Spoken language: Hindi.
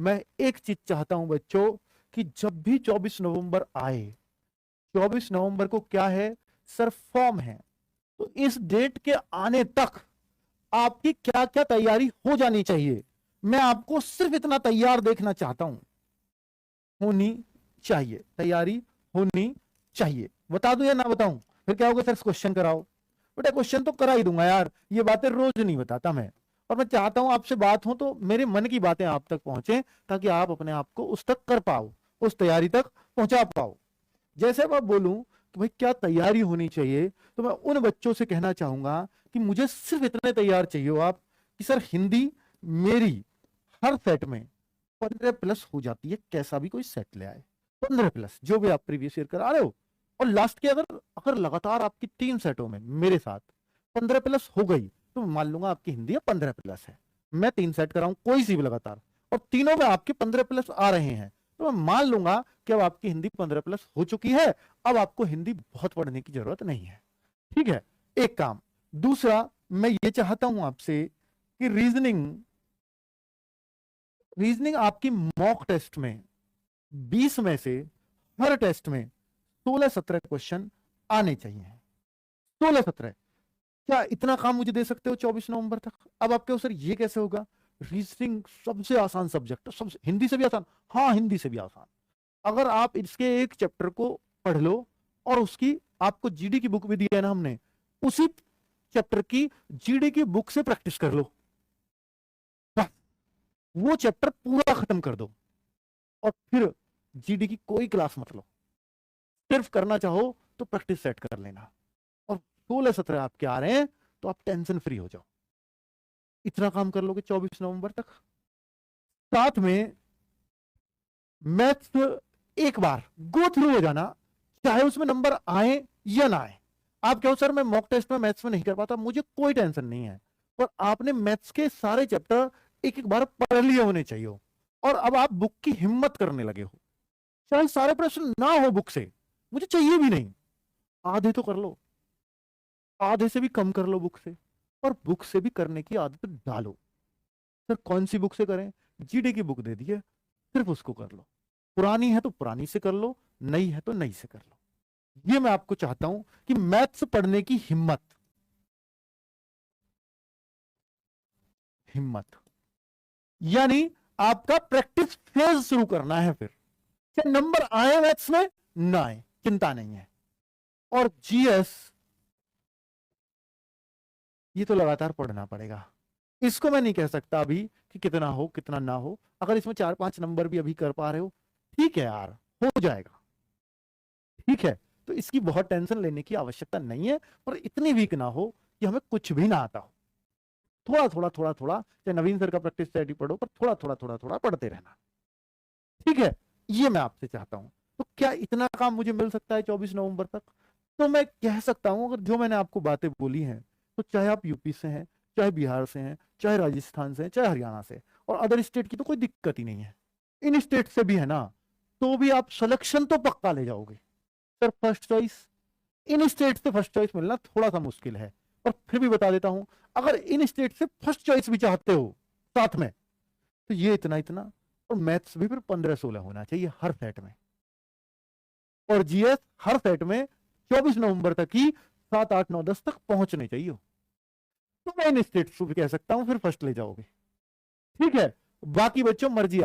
मैं एक चीज चाहता हूं बच्चों कि जब भी 24 नवंबर आए, 24 नवंबर को क्या है सर, फॉर्म है, तो इस डेट के आने तक आपकी क्या क्या तैयारी हो जानी चाहिए। मैं आपको सिर्फ इतना तैयार देखना चाहता हूं, होनी चाहिए, तैयारी होनी चाहिए। बता दूं या ना बताऊं? फिर क्या होगा सर, क्वेश्चन कराओ। बेटा क्वेश्चन तो करा ही दूंगा यार, ये बातें रोज नहीं बताता मैं। और मैं चाहता हूं आपसे बात हो तो मेरे मन की बातें आप तक पहुंचे, ताकि आप अपने आप को उस तक कर पाओ, उस तैयारी तक पहुंचा पाओ। जैसे अब बोलूं कि भाई क्या तैयारी होनी चाहिए, तो मैं उन बच्चों से कहना चाहूंगा कि मुझे सिर्फ इतने तैयार चाहिए हो आप कि सर हिंदी मेरी हर सेट में 15+ हो जाती है, कैसा भी कोई सेट ले आए 15+, जो भी आप प्रीवियस ईयर करा रहे हो। और लास्ट के अगर अगर लगातार आपकी 3 सेटों में मेरे साथ 15+ हो गई, तो मान लूंगा आपकी हिंदी 15+ है। मैं 3 सेट कराऊं कोई सी भी लगातार, और तीनों में आपके 15+ आ रहे हैं, तो मैं मान लूंगा कि अब आपकी हिंदी 15+ हो चुकी है। अब आपको हिंदी बहुत पढ़ने की जरूरत नहीं है। ठीक है, एक काम। दूसरा, मैं ये चाहता हूं आपसे कि रीजनिंग आपकी मॉक टेस्ट में 20 में से हर टेस्ट में 16-17 क्वेश्चन आने चाहिए। 16-17। क्या इतना काम मुझे दे सकते हो 24 नवंबर तक? अब आप कहो सर ये कैसे होगा, रीजनिंग सबसे आसान सब्जेक्ट, सबसे हिंदी से भी आसान। हाँ, हिंदी से भी आसान। अगर आप इसके एक चैप्टर को पढ़ लो, और उसकी आपको जीडी की बुक भी दी है ना हमने, उसी चैप्टर की जीडी की बुक से प्रैक्टिस कर लो, बस वो चैप्टर पूरा खत्म कर दो, और फिर जीडी की कोई क्लास मत लो। सिर्फ करना चाहो तो प्रैक्टिस सेट कर लेना, और 16-17 आपके आ रहे हैं तो आप टेंशन फ्री हो जाओ। इतना काम कर लोगे 24 नवंबर तक। साथ में मैथ्स एक बार गो थ्रू हो जाना, चाहे उसमें नंबर आए या ना आए। आप कहो सर मैं मॉक टेस्ट में मैथ्स में नहीं कर पाता, मुझे कोई टेंशन नहीं है, पर आपने मैथ्स के सारे चैप्टर एक एक बार पढ़ लिए होने चाहिए, और अब आप बुक की हिम्मत करने लगे हो। चाहे सारे प्रश्न ना हो बुक से, मुझे चाहिए भी नहीं, आधे तो कर लो, आधे से भी कम कर लो बुक से, और बुक से भी करने की आदत डालो। सर कौन सी बुक से करें? जीडी की बुक दे दी है, सिर्फ उसको कर लो। पुरानी है तो पुरानी से कर लो, नई है तो नई से कर लो। ये मैं आपको चाहता हूं कि मैथ्स पढ़ने की हिम्मत, हिम्मत यानी आपका प्रैक्टिस फेज शुरू करना है। फिर चाहे नंबर आए मैथ्स में ना आए, चिंता नहीं है। और जीएस ये तो लगातार पढ़ना पड़ेगा, इसको मैं नहीं कह सकता अभी कि कितना हो कितना ना हो। अगर इसमें 4-5 नंबर भी अभी कर पा रहे हो, ठीक है यार, हो जाएगा, ठीक है। तो इसकी बहुत टेंशन लेने की आवश्यकता नहीं है, पर इतनी वीक ना हो कि हमें कुछ भी ना आता हो। थोड़ा थोड़ा थोड़ा थोड़ा, चाहे नवीन सर का प्रैक्टिस स्टडी पढ़ो, पर थोड़ा थोड़ा थोड़ा थोड़ा पढ़ते रहना, ठीक है। ये मैं आपसे चाहता हूं। तो क्या इतना काम मुझे मिल सकता है 24 नवंबर तक? तो मैं कह सकता हूं, अगर जो मैंने आपको बातें बोली हैं, तो चाहे आप यूपी से हैं, चाहे बिहार से हैं, चाहे राजस्थान से हैं, चाहे हरियाणा से, और अदर स्टेट की तो कोई दिक्कत ही नहीं है, इन स्टेट से भी है ना, तो भी आप सिलेक्शन तो पक्का ले जाओगे। सर फर्स्ट चॉइस, इन स्टेट से फर्स्ट चॉइस मिलना थोड़ा सा मुश्किल है, पर फिर भी बता देता हूं, अगर इन स्टेट से फर्स्ट चॉइस भी चाहते हो साथ में, तो ये इतना इतना, और मैथ्स भी फिर 15-16 होना चाहिए हर सेट में, और जीएस हर सेट में 24 नवंबर तक ही 7, 8, 9, 10 तक पहुंचने चाहिए। तो मैं इन स्टेट को भी कह सकता हूं फिर फर्स्ट ले जाओगे, ठीक है। बाकी बच्चों मर्जी